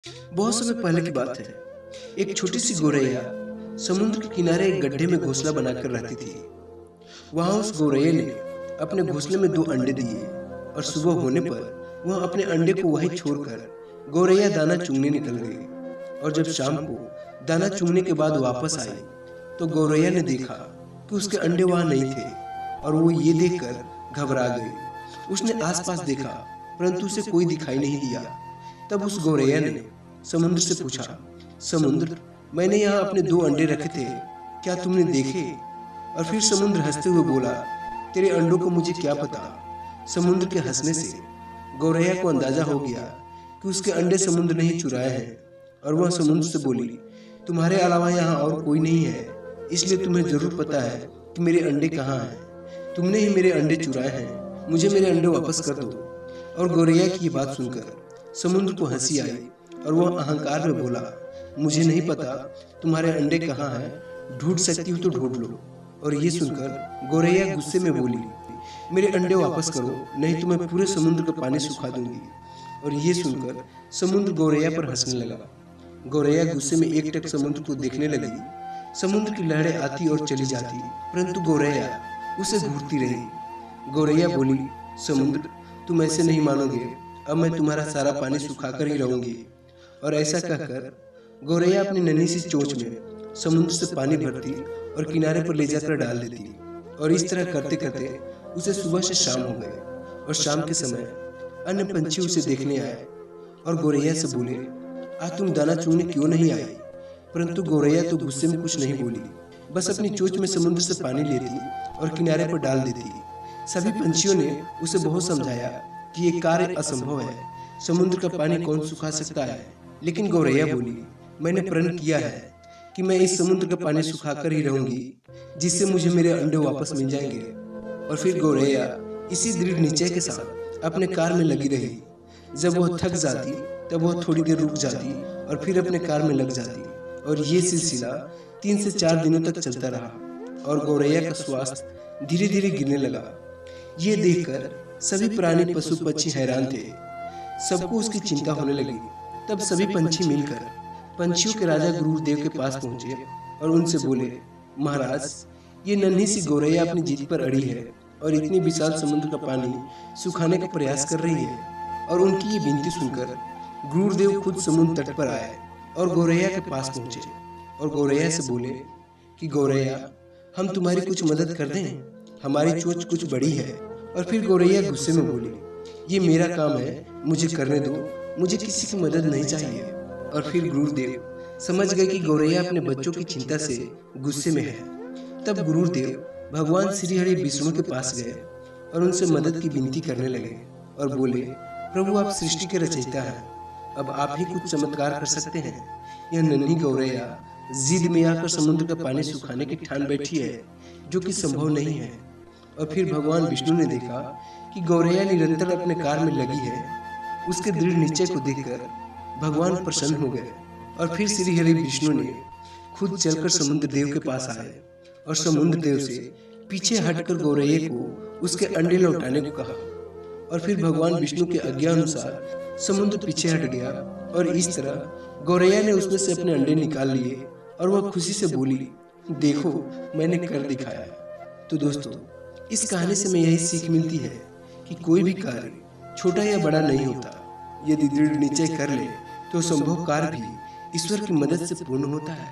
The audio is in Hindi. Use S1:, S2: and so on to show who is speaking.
S1: बहुत समय पहले की बात है। एक छोटी सी गौरैया समुद्र के किनारे एक गड्ढे में घोंसला बनाकर रहती थी। वहां उस गौरैया ने अपने घोंसले में 2 अंडे दिए और सुबह होने पर वह अपने अंडे को वहीं छोड़कर गौरैया दाना चुगने निकल गई। और जब शाम को दाना चुगने के बाद वापस आई तो गौरैया ने देखा कि उसके अंडे वहां नहीं थे और वो ये देखकर घबरा गई। उसने आसपास देखा परंतु उसे कोई दिखाई नहीं दिया। तब उस गौरैया ने समुद्र से पूछा, समुद्र, मैंने यहाँ अपने 2 अंडे रखे थे, क्या तुमने देखे? और फिर समुद्र हंसते हुए बोला, तेरे अंडों को मुझे क्या पता। समुद्र के हंसने से गौरैया को अंदाजा हो गया कि उसके अंडे समुद्र ने ही चुराए हैं और वह समुद्र से बोली, तुम्हारे अलावा यहाँ और कोई नहीं है, इसलिए तुम्हें जरूर पता है कि मेरे अंडे कहाँ हैं। तुमने ही मेरे अंडे चुराए हैं, मुझे मेरे अंडे वापस कर दो। और गौरैया की ये बात सुनकर समुद्र को हंसी आई और वह अहंकार में बोला, मुझे नहीं पता तुम्हारे अंडे कहाँ हैं, ढूंढ सकती हो तो ढूंढ लो। और ये सुनकर गौरैया गुस्से में बोली, मेरे अंडे वापस करो, नहीं तो मैं पूरे समुद्र का पानी सुखा दूंगी। और ये सुनकर समुद्र गौरैया पर हंसने लगा। गौरैया गुस्से में एकटक समुद्र को देखने लगी। समुद्र की लहरें आती और चली जाती, परंतु गौरैया उसे घूरती रही। गौरैया बोली, समुद्र, तुम ऐसे नहीं मानोगे, अब मैं तुम्हारा सारा पानी सुखाकर ही रहूंगी। और ऐसा कहकर गौरैया अपनी नन्ही सी चोंच में समुद्र से पानी भरती और किनारे पर ले जाकर डाल देती। और इस तरह करते करते उसे सुबह से शाम हो गए। और शाम के समय अन्य पंछी उसे देखने आए और गौरैया से बोले, आज तुम दाना चुगने क्यों नहीं आई? परंतु गौरैया तो गुस्से में कुछ नहीं बोली, बस अपनी चोंच में समुद्र से पानी लेती और किनारे पर डाल देती। सभी पंछियों ने उसे बहुत समझाया कि ये कार्य असंभव है, समुद्र का पानी कौन सुखा सकता है। लेकिन गौरैया बोली, मैंने प्रण किया है कि मैं इस समुद्र का पानी सुखाकर ही रहूंगी, जिससे मुझे मेरे अंडे वापस मिल जाएंगे। और फिर गौरैया इसी दृढ़ निश्चय के साथ अपने कार्य में लगी रही। जब वह थक जाती तब वह थोड़ी देर रुक जाती और फिर अपने कार्य में लग जाती। और ये सिलसिला 3 से 4 दिनों तक चलता रहा और गौरैया का स्वास्थ्य धीरे धीरे गिरने लगा। ये देखकर सभी प्राणी पशु पक्षी हैरान थे, सबको उसकी चिंता होने लगी। तब सभी पंछी मिलकर पंछियों के राजा गुरुदेव के पास पहुंचे और उनसे बोले, महाराज, ये नन्ही सी गौरैया अपनी जिद पर अड़ी है और इतनी विशाल समुद्र का पानी सुखाने का प्रयास कर रही है। और उनकी ये विनती सुनकर गुरुदेव खुद समुद्र तट पर आए और गौरैया के पास पहुंचे और गौरैया से बोले कि गौरैया, हम तुम्हारी कुछ मदद कर दें, हमारी चोंच कुछ बड़ी है। और फिर गौरैया गुस्से में बोली, ये मेरा काम है, मुझे करने दो, मुझे किसी की मदद नहीं चाहिए। और फिर गुरुदेव समझ गए कि गौरैया अपने बच्चों की चिंता से गुस्से में है। तब गुरुदेव भगवान श्री हरि विष्णु के पास गए और उनसे मदद की विनती करने लगे और बोले, प्रभु, आप सृष्टि के रचयिता हैं, अब आप ही कुछ चमत्कार कर सकते हैं। यह नन्ही गौरैया जिद में आकर समुद्र का पानी सुखाने की ठान बैठी है, जो कि संभव नहीं है। और फिर भगवान विष्णु ने देखा कि गौरैया निरंतर अपने कार्य में लगी है। उसके दृढ़ निश्चय को देखकर भगवान प्रसन्न हो गए और फिर श्री हरि विष्णु ने खुद चलकर समुद्र देव के पास आए और समुद्र देव से पीछे हटकर गौरैया को उसके अंडे लौटाने को कहा। और फिर भगवान विष्णु के आज्ञा अनुसार समुद्र पीछे हट गया और इस तरह गौरैया ने उसमें से अपने अंडे निकाल लिए और वह खुशी से बोली, देखो, मैंने कर दिखाया। तो दोस्तों, इस कहानी से हमें यही सीख मिलती है कि कोई भी कार्य छोटा या बड़ा नहीं होता, यदि दृढ़ निश्चय कर ले तो संभव कार्य भी ईश्वर की मदद से पूर्ण होता है।